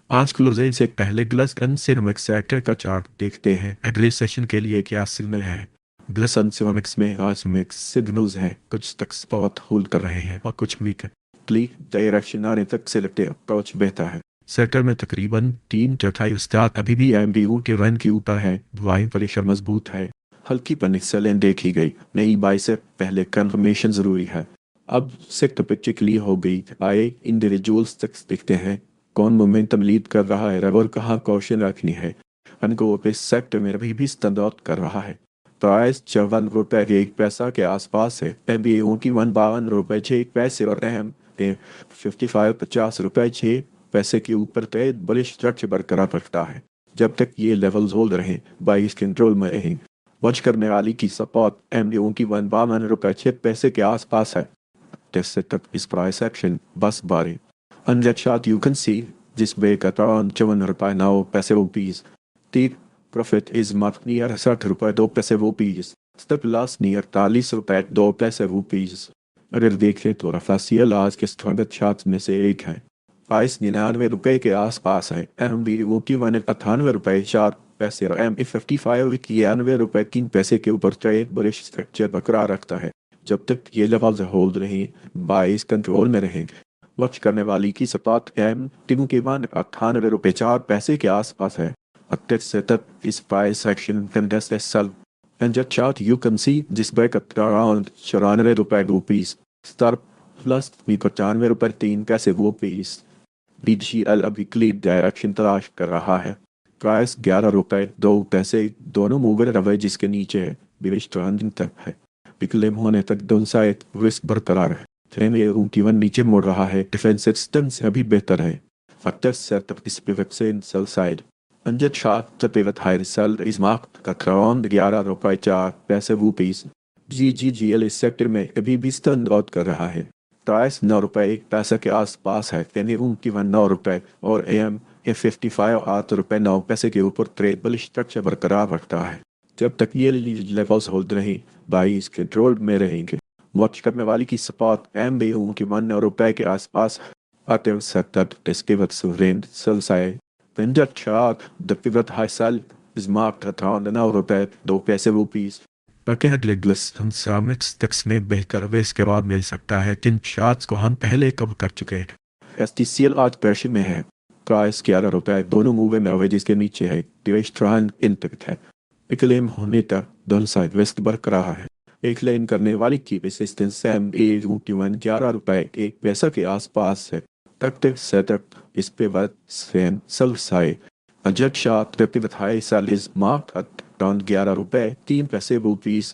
आज क्लोजिंग से पहले ग्लस सिनेमिक्स सेक्टर का चार्ट देखते हैं। अगले सेशन के लिए क्या सिग्नल है? ग्लस सिनेमिक्स में आज मिक्स सिग्नल्स हैं। कुछ तक स्पॉट होल्ड कर रहे हैं और कुछ वीक है। क्लिक डायरेक्शन आने तक सिलेक्टिव अप्रोच बेहतर है। सेक्टर में तकरीबन 3/4 स्टाक अभी भी एमबीयू के रन के ऊपर है। बाइंग प्रेशर मजबूत है। हल्की पनिक सेलें देखी गई। नई बाई से पहले कंफर्मेशन जरूरी है। अब सेक्टर पिक्चर क्लियर हो गई। आए इंडिविजुअल्स तक दिखते हैं। कौन मोमेंटम लीड कर रहा है और कहाँ कौशल रखनी है। अनको इस सेक्टर में अभी भी स्टैंड आउट कर रहा है। प्राइस 54 रुपए के 1 पैसा के आसपास है। एमबीए की 52 रुपए 6 पैसे और अहम 50 रुपए 6 पैसे के ऊपर तय बुलिश स्ट्रक्चर बरकरार रखता है। जब तक ये लेवल्स होल्ड रहे बाइस कंट्रोल में रहेंगे। वॉच करने वाली की सपोर्ट एमबीए की 52 रुपए 6 पैसे के आसपास है। This setup is price action bus body. On that chart you can see this break at around 7 रुपए 9 पैसे rupees. The profit is marked near 60 रुपए 2 पैसे rupees. Stop loss near 40 रुपए 2 पैसे rupees. अगर देखें तो रफासियल आज के स्ट्रॉन्गर चार्ट में से एक है। प्राइस 99 रुपए के आसपास है। एम बी वो की 98 रुपए 4 पैसे और एम 55 91 रुपए 3 पैसे के ऊपर ट्रेड बुलिश स्ट्रक्चर बरकरार रखता है। जब तक ये लेवल्स होल्ड रहे बाइस कंट्रोल में रहेंगे। वॉच करने वाली की सपाट एम टिम के मान 98 रुपए 4 पैसे के आसपास है। At setup is price action can just sell. And that chart you can see this break at around 94 रुपए rupees. Start plus भी 95 रुपए 3 पैसे rupees. BGL अभी क्लीन डायरेक्शन तलाश कर रहा है। प्राइस 11 रुपए 2 पैसे दोनों मूवर रवे जिसके नीचे है। बिलिश ट्रेंडिंग तक है। पिकलेम होने तक डाउनसाइड रिस्क बरकरार है। ट्रेन ये ऊंटीवन नीचे मुड़ रहा है। डिफेंस सिस्टम से अभी बेहतर है। फैक्टर सेटअप इस पिवट से इन सेल साइड अंजट short the pivot high sell is mark का अराउंड 11 रुपए 4 पैसे rupees. GGGL इस सेक्टर में अभी भी स्टैंड आउट कर रहा है। प्राइस 9 रुपए 1 पैसे के आसपास है। तेनी ऊंटीवन 9 रुपए और एम ए 55 8 रुपए 9 पैसे के ऊपर ट्रेड बुलिश स्ट्रक्चर बरकरार रखता है। जब तक ये लेवल्स होल्ड रहे बाईस कंट्रोल में रहेंगे। वॉच करने वाली की सपोर्ट एम बी की 1 रुपए के आसपास आते सेक्टर इसके बाद सुवरेन सेल साइड पेंडर chart the pivot high sell is marked around 9 रुपए 2 पैसे rupees. बाकी अगले ग्लिस हम सामने स्टेक्स में बेहतर वे इसके बाद मिल सकता है। जिन चार्ट्स को हम पहले कवर कर चुके हैं। एस टी सी एल आज प्रेशर में है। प्राइस 11 रुपए दोनों मूवे में हुए जिसके नीचे है। डिवेश ट्रांड इंटरक्ट है। क्लेम होने तक दोनों साइड वेस्ट बरकरार है। एक लेन करने वाली की रेसिस्टेंस एम ए 11 रुपए 1 पैसा के आसपास है। तक तक सेटअप इस पे बाद सेम सेल साइड अजट short pivot high sell is marked at around 11 रुपए 3 पैसे rupees.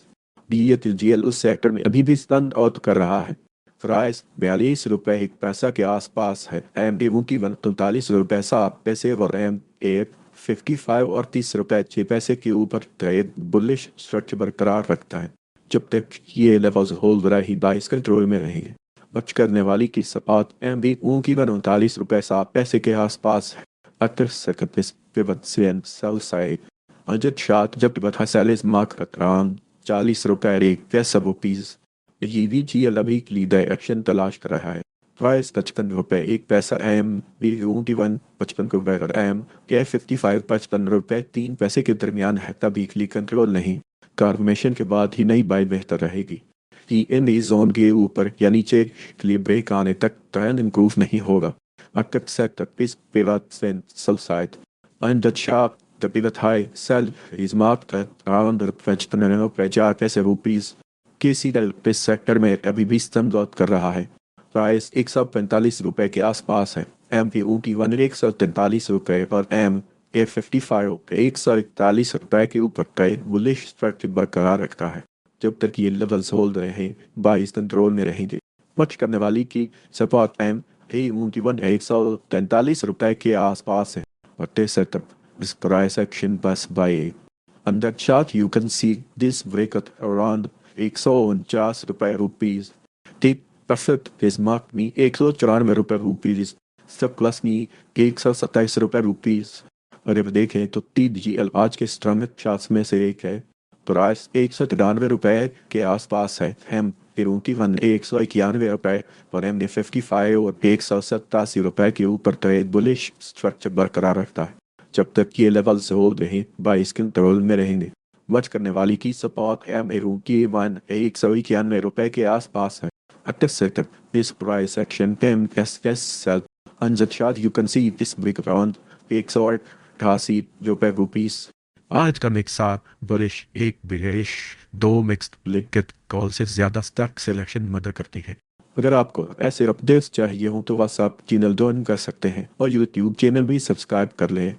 DETGL उस सेक्टर में अभी भी स्टैंड आउट कर रहा है। प्राइस 42 रुपए 1 पैसा के आसपास है। एम ए की 45 रुपए 7 पैसे और एम ए 55 और 30 रुपए 6 पैसे के ऊपर ट्रेड बुलिश स्ट्रक्चर बरकरार रखता है। जब तक ये लेवल्स होल्ड रही बाइस कंट्रोल में रहेंगे। बच करने वाली की सपाट एम बी की 39 रुपए 7 पैसे के आसपास है। अक्टर सकतिस पिवट सेल साइड अजट शार्ट जब pivot high is mark around 40 रुपए 1 पैसा rupees. ये भी जी अभी की डायरेक्शन तलाश कर रहा है। प्राइस 55 रुपए 1 पैसा एम बी 55 रुपए और एम के 55 55 रुपए 3 पैसे के दरमियान है। तभी क्लिक कंट्रोल नहीं। कार्बोमेशन के बाद ही नई बाई बेहतर रहेगी। इन जोन के ऊपर या नीचे के लिए ब्रेक आने तक ट्रेंड इंप्रूव नहीं होगा। अकट सेक्टर इस pivot sell side and the sharp the pivot high sell is marked around 55 रुपए 4 पैसे rupees. किसी इस सेक्टर में अभी भी स्टैंड आउट कर रहा है। प्राइस 145 रुपए के आसपास है। एम पी की 143 रुपए और एम ए 55 141 रुपए के ऊपर ट्रेड बुलिश स्ट्रक्चर बरकरार रखता है। जब तक ये लेवल्स होल्ड रहे बाइस कंट्रोल में रहेंगे। वॉच करने वाली की सपोर्ट एम ए 143 रुपए के आसपास है। और this setup is price action bus by on that chart you can see this break at around 149 रुपए rupees. The perfect is marked me 194 rupees. सब प्लस नी 127 रुपए rupees. और अब देखें तो TGL आज के स्ट्रॉन्ग चार्ट्स में से एक है। प्राइस 193 रुपए के आसपास है। हम फिर की वन 191 रुपए और MD55 और 187 रुपए के ऊपर ट्रेड बुलिश स्ट्रक्चर बरकरार रखता है। जब तक ये लेवल्स होल्ड रहे बाइस कंट्रोल में रहेंगे। बच करने वाली की सपोर्ट की वन 191 रुपए के आसपास है। At this sector, this price action came as sell on the chart you can see this big around 188 rupees. आज का मिक्सा बुलिश एक बिलिश दो मिक्स्ड लिंकेड कॉल से ज्यादा स्टॉक सिलेक्शन मदद करती है। अगर आपको ऐसे अपडेट्स चाहिए हो तो बस आप चैनल ज्वाइन कर सकते हैं और यूट्यूब चैनल भी सब्सक्राइब कर लें।